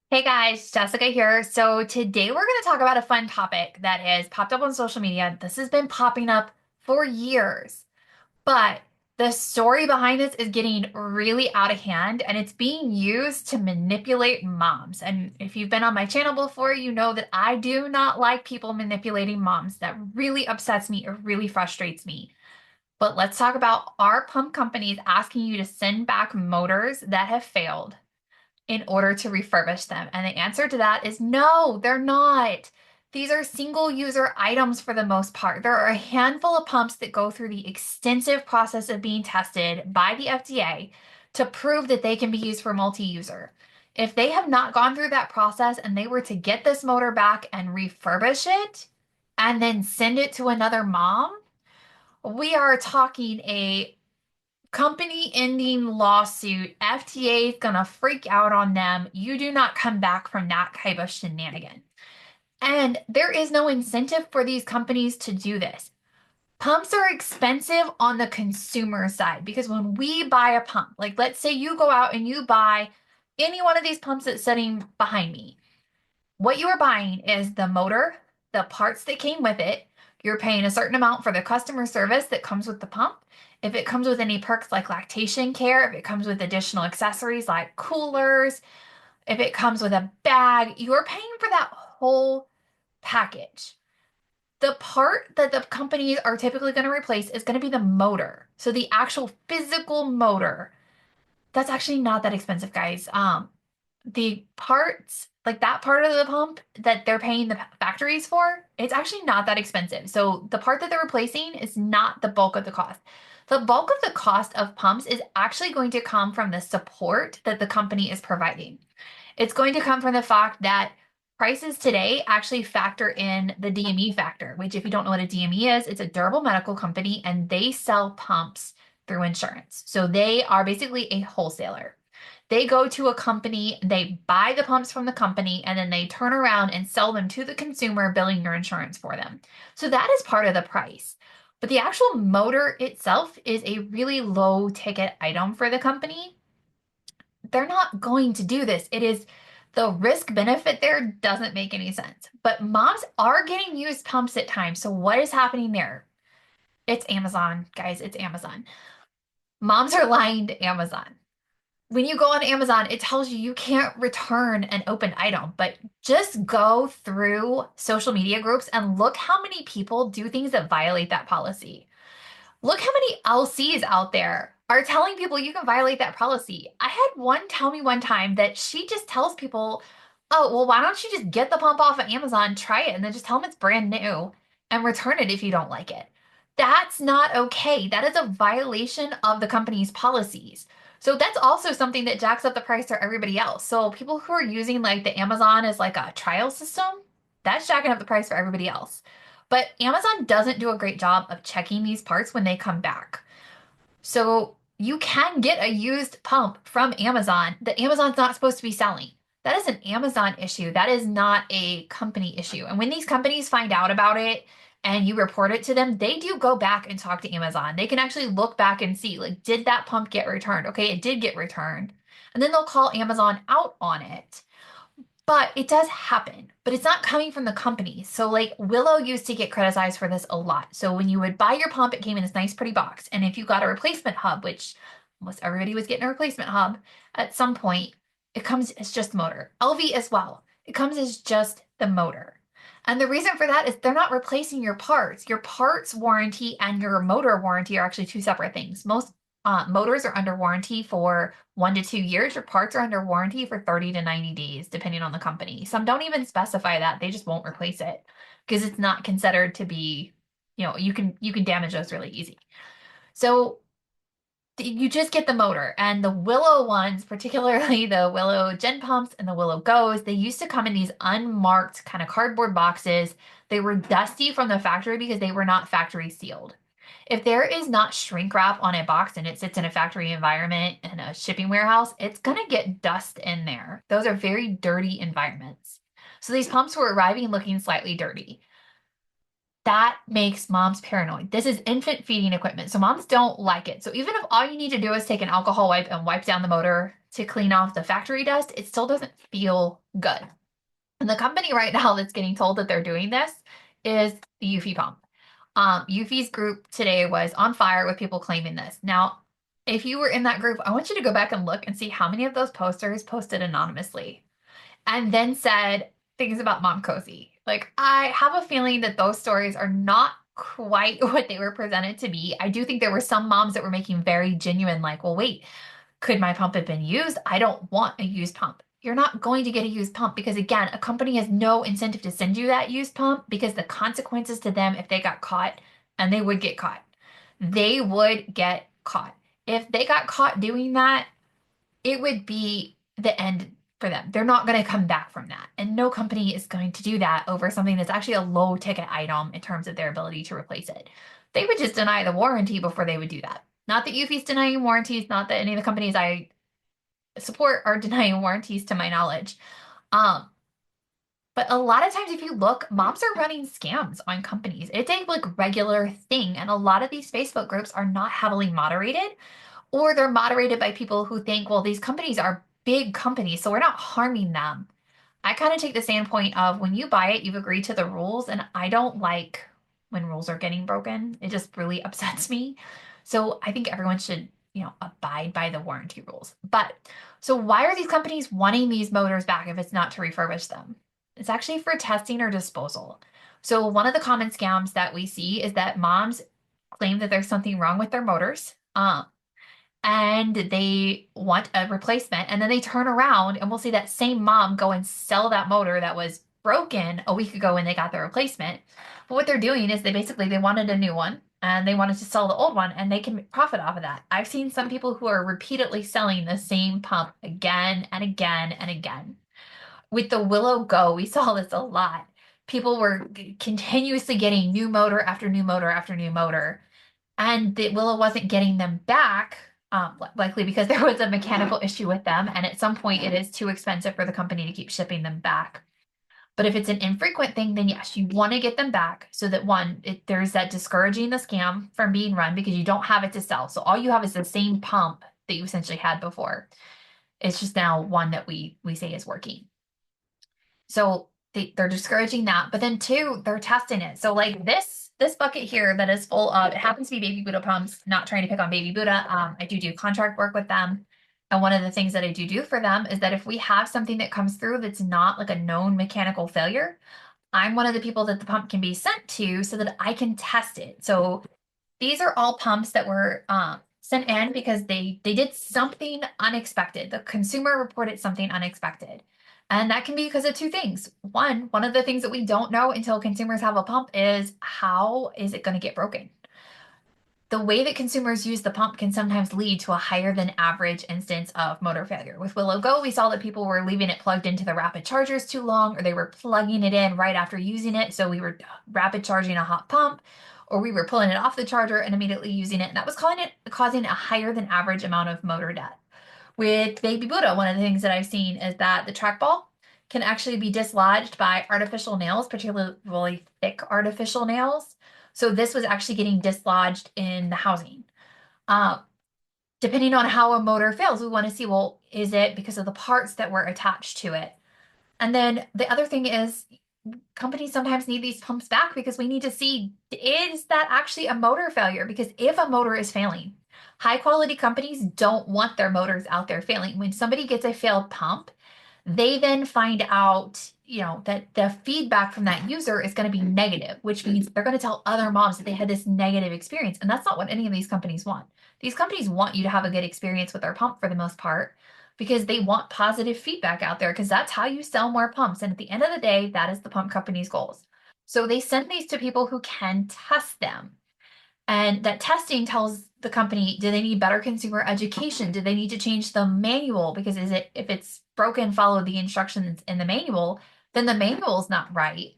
Hey guys, Jessica here. So today we're going to talk about a fun topic that has popped up on social media. This has been popping up for years, but the story behind this is getting really out of hand and it's being used to manipulate moms. And if you've been on my channel before, you know that I do not like people manipulating moms. That really upsets me. It really frustrates me. But let's talk about our pump companies asking you to send back motors that have failed in order to refurbish them? And the answer to that is no, they're not. These are single user items for the most part. There are a handful of pumps that go through the extensive process of being tested by the FDA to prove that they can be used for multi-user. If they have not gone through that process and they were to get this motor back and refurbish it and then send it to another mom, we are talking a company ending lawsuit. FDA is gonna freak out on them. You do not come back from that type of shenanigan. And there is no incentive for these companies to do this. Pumps are expensive on the consumer side because when we buy a pump, like let's say you go out and you buy any one of these pumps that's sitting behind me, what you are buying is the motor, the parts that came with it. You're paying a certain amount for the customer service that comes with the pump. If it comes with any perks like lactation care, if it comes with additional accessories like coolers, if it comes with a bag, you're paying for that whole package. The part that the companies are typically going to replace is going to be the motor. So the actual physical motor. That's actually not that expensive, guys. The parts, like that part of the pump that they're paying the factories for, it's actually not that expensive. So the part that they're replacing is not the bulk of the cost. The bulk of the cost of pumps is actually going to come from the support that the company is providing. It's going to come from the fact that prices today actually factor in the DME factor, which, if you don't know what a DME is, it's a durable medical company and they sell pumps through insurance. So they are basically a wholesaler. They go to a company, they buy the pumps from the company, and then they turn around and sell them to the consumer, billing your insurance for them. So that is part of the price. But the actual motor itself is a really low ticket item for the company. They're not going to do this. It is the risk benefit there doesn't make any sense. But moms are getting used pumps at times. So what is happening there? It's Amazon, guys. It's Amazon. Moms are lying to Amazon. When you go on Amazon, it tells you you can't return an open item, but just go through social media groups and look how many people do things that violate that policy. Look how many LCs out there are telling people you can violate that policy. I had one tell me one time that she just tells people, oh, well, why don't you just get the pump off of Amazon, try it, and then just tell them it's brand new and return it if you don't like it. That's not okay. That is a violation of the company's policies. So that's also something that jacks up the price for everybody else. So people who are using like the Amazon as like a trial system, that's jacking up the price for everybody else. But Amazon doesn't do a great job of checking these parts when they come back. So you can get a used pump from Amazon that Amazon's not supposed to be selling. That is an Amazon issue. That is not a company issue. And when these companies find out about it and you report it to them, they do go back and talk to Amazon. They can actually look back and see, like, did that pump get returned? Okay, it did get returned. And then they'll call Amazon out on it. But it does happen, but it's not coming from the company. So, like, Willow used to get criticized for this a lot. So, when you would buy your pump, it came in this nice, pretty box. And if you got a replacement hub, which almost everybody was getting a replacement hub at some point, it comes as just the motor. LV as well. It comes as just the motor. And the reason for that is they're not replacing your parts. Your parts warranty and your motor warranty are actually two separate things. Most motors are under warranty for 1 to 2 years. Your parts are under warranty for 30 to 90 days, depending on the company. Some don't even specify that. They just won't replace it because it's not considered to be, you can damage those really easy. So you just get the motor. And the Willow ones, particularly the Willow Gen pumps and the Willow Goes, they used to come in these unmarked kind of cardboard boxes. They were dusty from the factory because they were not factory sealed. If there is not shrink wrap on a box and it sits in a factory environment in a shipping warehouse, it's going to get dust in there. Those are very dirty environments. So these pumps were arriving looking slightly dirty. That makes moms paranoid. This is infant feeding equipment, so moms don't like it. So even if all you need to do is take an alcohol wipe and wipe down the motor to clean off the factory dust, it still doesn't feel good. And the company right now that's getting told that they're doing this is the Eufy pump. Eufy's group today was on fire with people claiming this. Now, if you were in that group, I want you to go back and look and see how many of those posters posted anonymously and then said things about Mom Cozy. Like, I have a feeling that those stories are not quite what they were presented to be. I do think there were some moms that were making very genuine, like, well, wait, could my pump have been used? I don't want a used pump. You're not going to get a used pump because, again, a company has no incentive to send you that used pump because the consequences to them if they got caught, and they would get caught, they would get caught. If they got caught doing that, it would be the end for them. They're not going to come back from that. And no company is going to do that over something that's actually a low ticket item in terms of their ability to replace it. They would just deny the warranty before they would do that. Not that Eufy's denying warranties, not that any of the companies I support are denying warranties to my knowledge. Um, but a lot of times if you look, moms are running scams on companies. It's a like regular thing. And a lot of these Facebook groups are not heavily moderated, or they're moderated by people who think, well, these companies are big companies, so we're not harming them. I kind of take the standpoint of when you buy it, you've agreed to the rules, and I don't like when rules are getting broken. It just really upsets me. So I think everyone should, abide by the warranty rules. But so why are these companies wanting these motors back if it's not to refurbish them? It's actually for testing or disposal. So one of the common scams that we see is that moms claim that there's something wrong with their motors. And they want a replacement, and then they turn around and we'll see that same mom go and sell that motor that was broken a week ago when they got the replacement. But what they're doing is they wanted a new one and they wanted to sell the old one, and they can profit off of that. I've seen some people who are repeatedly selling the same pump again and again and again. With the Willow Go, we saw this a lot. People were continuously getting new motor after new motor after new motor, and that Willow wasn't getting them back, likely because there was a mechanical issue with them, and at some point it is too expensive for the company to keep shipping them back. But if it's an infrequent thing, then yes, you want to get them back so that one, there's that discouraging the scam from being run because you don't have it to sell. So all you have is the same pump that you essentially had before. It's just now one that we say is working. So they're discouraging that, but then two, they're testing it. So like this bucket here that is full of, it happens to be Baby Buddha pumps, not trying to pick on Baby Buddha. I do contract work with them. And one of the things that I do for them is that if we have something that comes through that's not like a known mechanical failure, I'm one of the people that the pump can be sent to so that I can test it. So these are all pumps that were sent in because they did something unexpected. The consumer reported something unexpected. And that can be because of two things. One of the things that we don't know until consumers have a pump is how is it going to get broken? The way that consumers use the pump can sometimes lead to a higher than average instance of motor failure. With Willow Go, we saw that people were leaving it plugged into the rapid chargers too long, or they were plugging it in right after using it. So we were rapid charging a hot pump, or we were pulling it off the charger and immediately using it. And that was causing a higher than average amount of motor death. With Baby Buddha, one of the things that I've seen is that the trackball can actually be dislodged by artificial nails, particularly really thick artificial nails. So this was actually getting dislodged in the housing. Uh, Depending on how a motor fails, we want to see, well, is it because of the parts that were attached to it? And then the other thing is companies sometimes need these pumps back because we need to see, is that actually a motor failure? Because if a motor is failing, high quality companies don't want their motors out there failing. When somebody gets a failed pump, they then find out, that the feedback from that user is going to be negative, which means they're going to tell other moms that they had this negative experience. And that's not what any of these companies want. These companies want you to have a good experience with their pump for the most part because they want positive feedback out there because that's how you sell more pumps. And at the end of the day, that is the pump company's goals. So they send these to people who can test them. And that testing tells the company, do they need better consumer education? Do they need to change the manual? Because if it's broken, follow the instructions in the manual, then the manual is not right.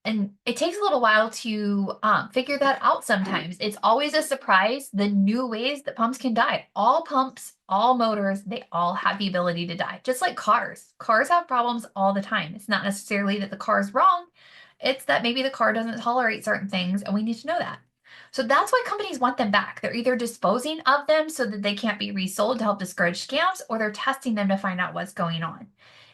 And it takes a little while to figure that out sometimes. It's always a surprise, the new ways that pumps can die. All pumps, all motors, they all have the ability to die, just like cars. Cars have problems all the time. It's not necessarily that the car is wrong. It's that maybe the car doesn't tolerate certain things, and we need to know that. So that's why companies want them back. They're either disposing of them so that they can't be resold to help discourage scams, or they're testing them to find out what's going on.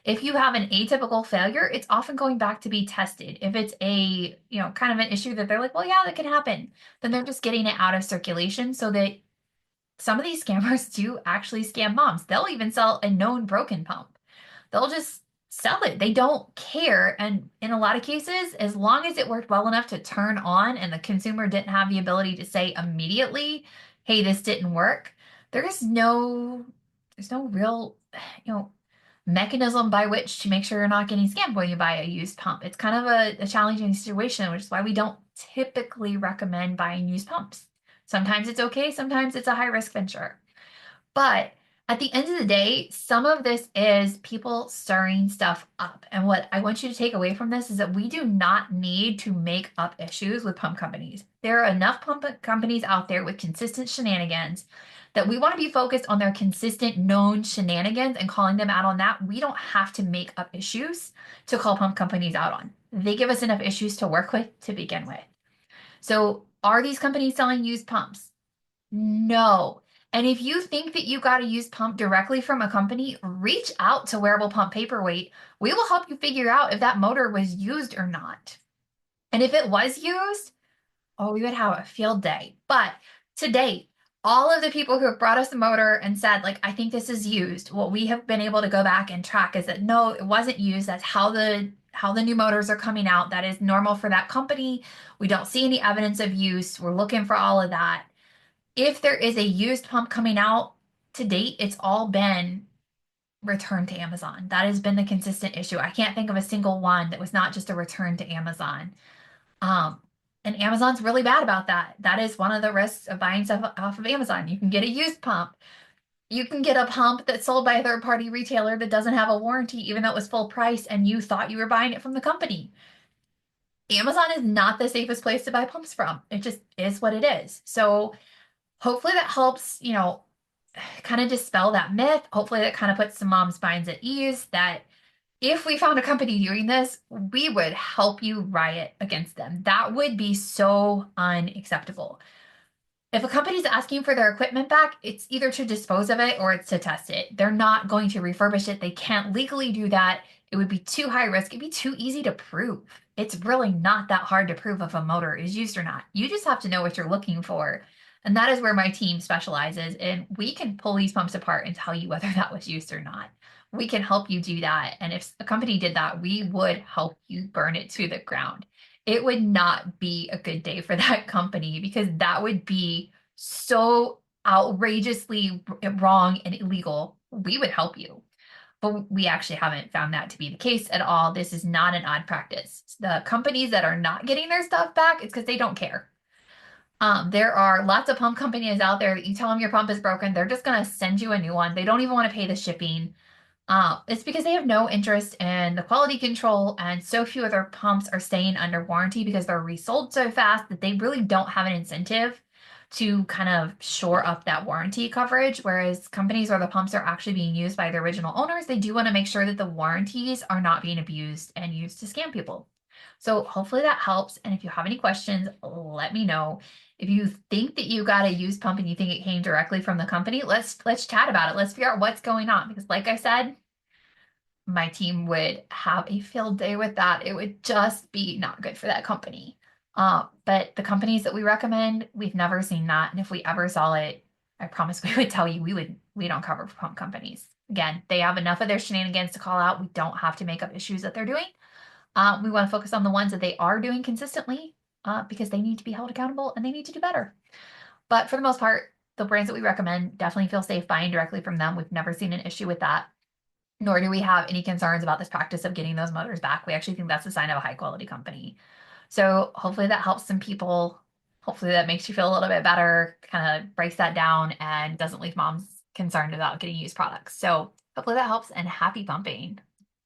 If you have an atypical failure, it's often going back to be tested. If it's a, kind of an issue that they're like, well, yeah, that can happen, then they're just getting it out of circulation so that some of these scammers do actually scam moms. They'll even sell a known broken pump. They'll just sell it. They don't care. And in a lot of cases, as long as it worked well enough to turn on and the consumer didn't have the ability to say immediately, hey, this didn't work, there's no real, you know, mechanism by which to make sure you're not getting scammed when you buy a used pump. It's kind of a challenging situation, which is why we don't typically recommend buying used pumps. Sometimes it's okay, sometimes it's a high risk venture. But at the end of the day, some of this is people stirring stuff up. And what I want you to take away from this is that we do not need to make up issues with pump companies. There are enough pump companies out there with consistent shenanigans that we want to be focused on their consistent known shenanigans and calling them out on that. We don't have to make up issues to call pump companies out on. They give us enough issues to work with to begin with. So, are these companies selling used pumps? No. And if you think that you got a used pump directly from a company, reach out to Wearable Pump Paperweight. We will help you figure out if that motor was used or not. And if it was used, oh, we would have a field day. But to date, all of the people who have brought us the motor and said, like, I think this is used, what we have been able to go back and track is that no, it wasn't used. That's how the new motors are coming out. That is normal for that company. We don't see any evidence of use. We're looking for all of that. If there is a used pump coming out to date, it's all been returned to Amazon. That has been the consistent issue. I can't think of a single one that was not just a return to Amazon. Um, and Amazon's really bad about that. That is one of the risks of buying stuff off of Amazon. You can get a used pump. You can get a pump that's sold by a third party retailer that doesn't have a warranty, even though it was full price and you thought you were buying it from the company. Amazon is not the safest place to buy pumps from. It just is what it is. So hopefully that helps, kind of dispel that myth. Hopefully that kind of puts some moms' minds at ease that if we found a company doing this, we would help you riot against them. That would be so unacceptable. If a company's asking for their equipment back, it's either to dispose of it or it's to test it. They're not going to refurbish it. They can't legally do that. It would be too high risk. It'd be too easy to prove. It's really not that hard to prove if a motor is used or not. You just have to know what you're looking for. And that is where my team specializes. And we can pull these pumps apart and tell you whether that was used or not. We can help you do that. And if a company did that, we would help you burn it to the ground. It would not be a good day for that company because that would be so outrageously wrong and illegal. We would help you. But we actually haven't found that to be the case at all. This is not an odd practice. The companies that are not getting their stuff back, it's because they don't care. There are lots of pump companies out there that you tell them your pump is broken, they're just going to send you a new one. They don't even want to pay the shipping. It's because they have no interest in the quality control, and so few of their pumps are staying under warranty because they're resold so fast that they really don't have an incentive to kind of shore up that warranty coverage. Whereas companies where the pumps are actually being used by the original owners, they do want to make sure that the warranties are not being abused and used to scam people. So hopefully that helps. And if you have any questions, let me know. If you think that you got a used pump and you think it came directly from the company, let's chat about it. Let's figure out what's going on. Because like I said, my team would have a field day with that. It would just be not good for that company. But the companies that we recommend, we've never seen that. And if we ever saw it, I promise we would tell you we don't cover pump companies. Again, they have enough of their shenanigans to call out. We don't have to make up issues that they're doing. We want to focus on the ones that they are doing consistently because they need to be held accountable and they need to do better. But for the most part, the brands that we recommend definitely feel safe buying directly from them. We've never seen an issue with that, nor do we have any concerns about this practice of getting those motors back. We actually think that's a sign of a high quality company. So hopefully that helps some people. Hopefully that makes you feel a little bit better, kind of breaks that down and doesn't leave moms concerned about getting used products. So hopefully that helps and happy pumping.